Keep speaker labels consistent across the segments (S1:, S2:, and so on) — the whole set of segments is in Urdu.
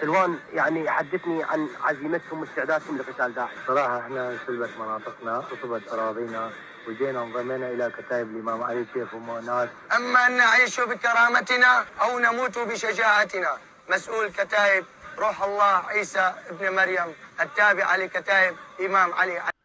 S1: سلوان يعني حدثني عن عزيمتكم واستعدادكم لقتال داعش. صراحة احنا انسلبت مناطقنا، خطبت أراضينا، وجينا انضمينا إلى كتائب الإمام علي سيف ومؤنات. أما أن نعيش بكرامتنا أو نموت بشجاعتنا، مسؤول كتائب روح الله عيسى ابن مريم التابعة لكتائب إمام علي.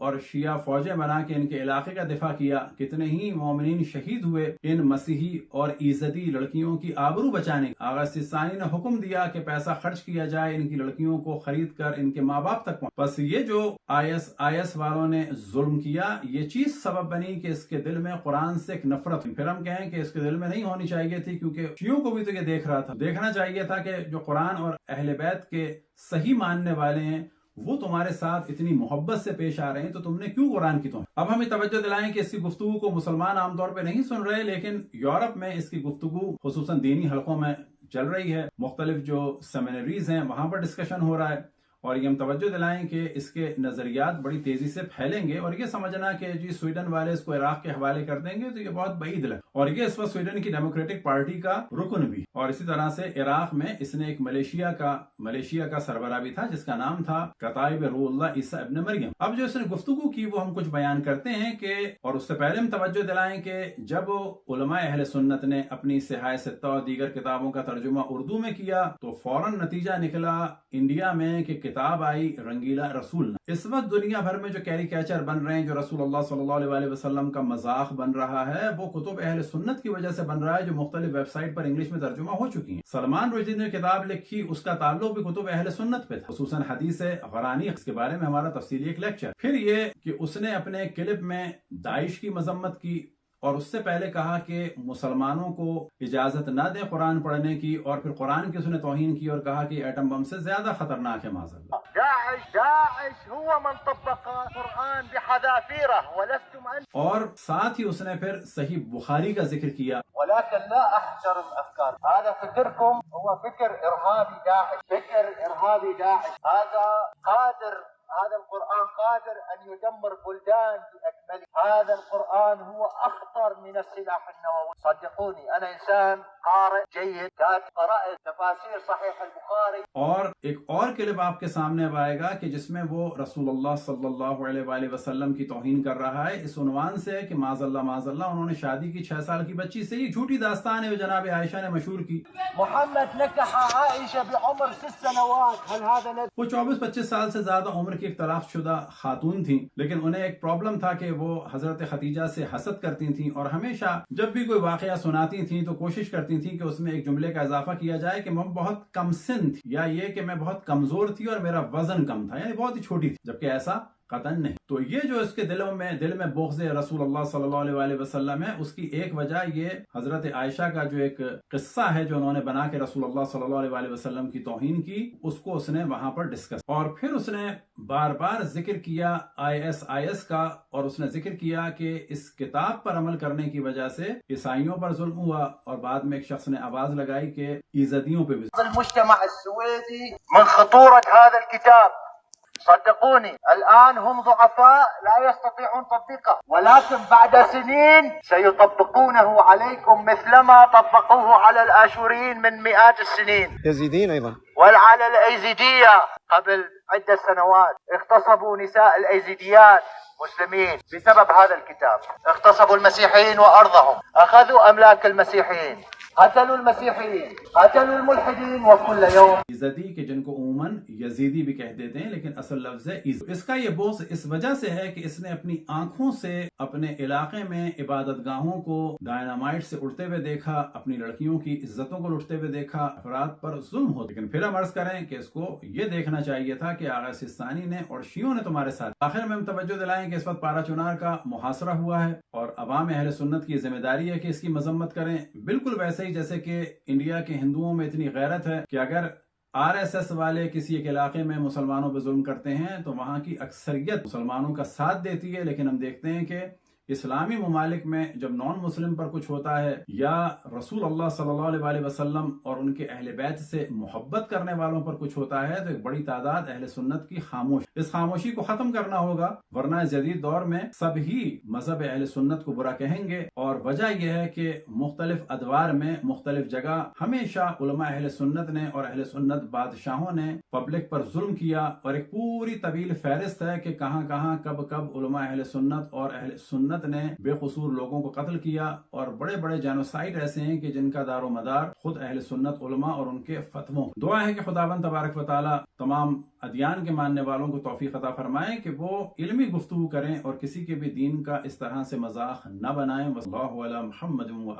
S2: اور شیعہ فوجیں بنا کے ان کے علاقے کا دفاع کیا، کتنے ہی مومنین شہید ہوئے ان مسیحی اور عیزتی لڑکیوں کی آبرو بچانے۔ آغا سیستانی نے حکم دیا کہ پیسہ خرچ کیا جائے ان کی لڑکیوں کو خرید کر ان کے ماں باپ تک پہنچ۔ بس یہ جو IS والوں نے ظلم کیا، یہ چیز سبب بنی کہ اس کے دل میں قرآن سے ایک نفرت، پھر ہم کہیں کہ اس کے دل میں نہیں ہونی چاہیے تھی، کیونکہ شیعوں کو بھی تو یہ دیکھ رہا تھا، دیکھنا چاہیے تھا کہ جو قرآن اور اہل بیت کے صحیح ماننے والے ہیں وہ تمہارے ساتھ اتنی محبت سے پیش آ رہے ہیں، تو تم نے کیوں قرآن کی توہین؟ اب ہمیں توجہ دلائیں کہ اس کی گفتگو کو مسلمان عام طور پہ نہیں سن رہے، لیکن یورپ میں اس کی گفتگو خصوصاً دینی حلقوں میں چل رہی ہے، مختلف جو سیمینریز ہیں وہاں پر ڈسکشن ہو رہا ہے، اور یہ ہم توجہ دلائیں کہ اس کے نظریات بڑی تیزی سے پھیلیں گے، اور یہ سمجھنا کہ جی سویڈن والے اس کو عراق کے حوالے کر دیں گے تو یہ بہت بعید ہے، اور یہ اس وقت سویڈن کی ڈیموکریٹک پارٹی کا رکن بھی، اور اسی طرح سے عراق میں اس نے ایک ملیشیا کا سربراہ بھی تھا جس کا نام تھا کتائب روح اللہ عیسیٰ ابن مریم۔ اب جو اس نے گفتگو کی وہ ہم کچھ بیان کرتے ہیں کہ، اور اس سے پہلے ہم توجہ دلائیں کہ جب علماء اہل سنت نے اپنی صحاح ستہ اور دیگر کتابوں کا ترجمہ اردو میں کیا تو فوراً نتیجہ نکلا انڈیا میں کہ کتاب آئی رنگیلا رسول۔ اس وقت دنیا بھر میں جو کیریکیچر بن رہے ہیں، جو رسول اللہ صلی اللہ علیہ وسلم کا مذاق بن رہا ہے، وہ کتب اہل سنت کی وجہ سے بن رہا ہے، جو مختلف ویب سائٹ پر انگلش میں ترجمہ ہو چکی ہیں۔ سلمان رشدی نے کتاب لکھی، اس کا تعلق بھی کتب اہل سنت پہ تھا، خصوصاً حدیث غرانی، اس کے بارے میں ہمارا تفصیلی ایک لیکچر۔ پھر یہ کہ اس نے اپنے کلپ میں داعش کی مذمت کی، اور اس سے پہلے کہا کہ مسلمانوں کو اجازت نہ دیں قرآن پڑھنے کی، اور پھر قرآن کی اس نے توہین کی اور کہا کہ ایٹم بم سے زیادہ خطرناک ہے معاذ اللہ۔
S1: داعش هو من طبق القرآن بحذافيره ولستم أنتم۔
S2: اور ساتھ ہی اس نے پھر صحیح بخاری کا ذکر کیا،
S1: ولكن لا أحترم أفكار، هذا فكركم هو فكر إرهابي داعش، فكر إرهابي داعش، هذا القرآن قادر أن يدمر بلدان بأكملها، هذا القرآن هو أخطر من السلاح النووي، صدقوني أنا إنسان قارئ جيد، قرأت تفاسير صحيح البخاري۔
S2: اور ایک اور کلپ آپ کے سامنے اب آئے گا کہ جس میں وہ رسول اللہ صلی اللہ علیہ وآلہ وسلم کی توہین کر رہا ہے، اس عنوان سے کہ معاذ اللہ انہوں نے شادی کی 6 سال کی بچی سے۔ یہ جھوٹی داستان ہے جو جناب عائشہ نے مشہور کی،
S1: محمد نكح عائشة بعمر 6 سنوات، هل هذا نبي؟
S2: وہ 24-25 سال سے زیادہ عمر کی ایک طلاق شدہ خاتون تھیں، لیکن انہیں ایک پرابلم تھا کہ وہ حضرت خدیجہ سے حسد کرتی تھیں، اور ہمیشہ جب بھی کوئی واقعہ سناتی تھیں تو کوشش کرتی تھیں کہ اس میں ایک جملے کا اضافہ کیا جائے کہ میں بہت کم سن تھی، یا یہ کہ میں بہت کمزور تھی اور میرا وزن کم تھا، یعنی بہت ہی چھوٹی تھی، جبکہ ایسا قطعاً نہیں۔ تو یہ جو اس کے دل میں بغض رسول اللہ صلی اللہ علیہ وآلہ وسلم ہے، اس کی ایک وجہ یہ حضرت عائشہ کا جو ایک قصہ ہے جو انہوں نے بنا کے رسول اللہ صلی اللہ علیہ وآلہ وسلم کی توہین کی، اس کو اس نے وہاں پر ڈسکس، اور پھر اس نے بار بار ذکر کیا IS کا، اور اس نے ذکر کیا کہ اس کتاب پر عمل کرنے کی وجہ سے عیسائیوں پر ظلم ہوا، اور بعد میں ایک شخص نے آواز لگائی کہ ایزدیوں پہ بھی۔
S1: المجتمع السويدي من خطورة هذا الكتاب، صدقوني الآن هم ضعفاء لا يستطيعون تطبيقه، ولكن بعد سنين سيطبقونه عليكم مثلما طبقوه على الآشوريين من مئات السنين،
S3: يزيدين أيضا،
S1: وعلى الأيزيدية قبل عدة سنوات اغتصبوا نساء الأيزيديات مسلمين بسبب هذا الكتاب، اغتصبوا المسيحيين وأرضهم، أخذوا أملاك المسيحيين، قتلوا المسيحيين، قتلوا الملحدين، وكل يوم
S2: ایزدی کے جن کو عموماً یزیدی بھی کہہ دیتے ہیں، لیکن اصل لفظ ہے ایزد۔ اس کا یہ بغض اس وجہ سے ہے کہ اس نے اپنی آنکھوں سے اپنے علاقے میں عبادت گاہوں کو ڈائنامائٹ سے اڑتے ہوئے دیکھا، اپنی لڑکیوں کی عزتوں کو لٹتے ہوئے دیکھا، افراد پر ظلم ہوتا، لیکن پھر ہم عرض کریں کہ اس کو یہ دیکھنا چاہیے تھا کہ آغا سیستانی نے اور شیعوں نے تمہارے ساتھ۔ آخر میں ہم توجہ دلائیں کہ اس وقت پارا چنار کا محاصرہ ہوا ہے، اور عوام اہل سنت کی ذمہ داری ہے کہ اس کی مذمت کریں، بالکل ویسے ہی جیسے کہ انڈیا کے ہندوؤں میں اتنی غیرت ہے کہ اگر RSS والے کسی ایک علاقے میں مسلمانوں پہ ظلم کرتے ہیں تو وہاں کی اکثریت مسلمانوں کا ساتھ دیتی ہے، لیکن ہم دیکھتے ہیں کہ اسلامی ممالک میں جب نان مسلم پر کچھ ہوتا ہے یا رسول اللہ صلی اللہ علیہ وآلہ وسلم اور ان کے اہل بیت سے محبت کرنے والوں پر کچھ ہوتا ہے تو ایک بڑی تعداد اہل سنت کی خاموش، اس خاموشی کو ختم کرنا ہوگا، ورنہ جدید دور میں سب ہی مذہب اہل سنت کو برا کہیں گے۔ اور وجہ یہ ہے کہ مختلف ادوار میں مختلف جگہ ہمیشہ علماء اہل سنت نے اور اہل سنت بادشاہوں نے پبلک پر ظلم کیا، اور ایک پوری طویل فہرست ہے کہ کہاں کہاں کب کب علماء اہل سنت اور اہل سنت سنت نے بے قصور لوگوں کو قتل کیا، اور بڑے بڑے جینوسائڈ ایسے ہیں کہ جن کا دار و مدار خود اہل سنت علماء اور ان کے فتووں۔ دعا ہے کہ خداوند تبارک و تعالی تمام ادیان کے ماننے والوں کو توفیق عطا فرمائے کہ وہ علمی گفتگو کریں اور کسی کے بھی دین کا اس طرح سے مذاق نہ بنائیں۔ واللہ علی محمد و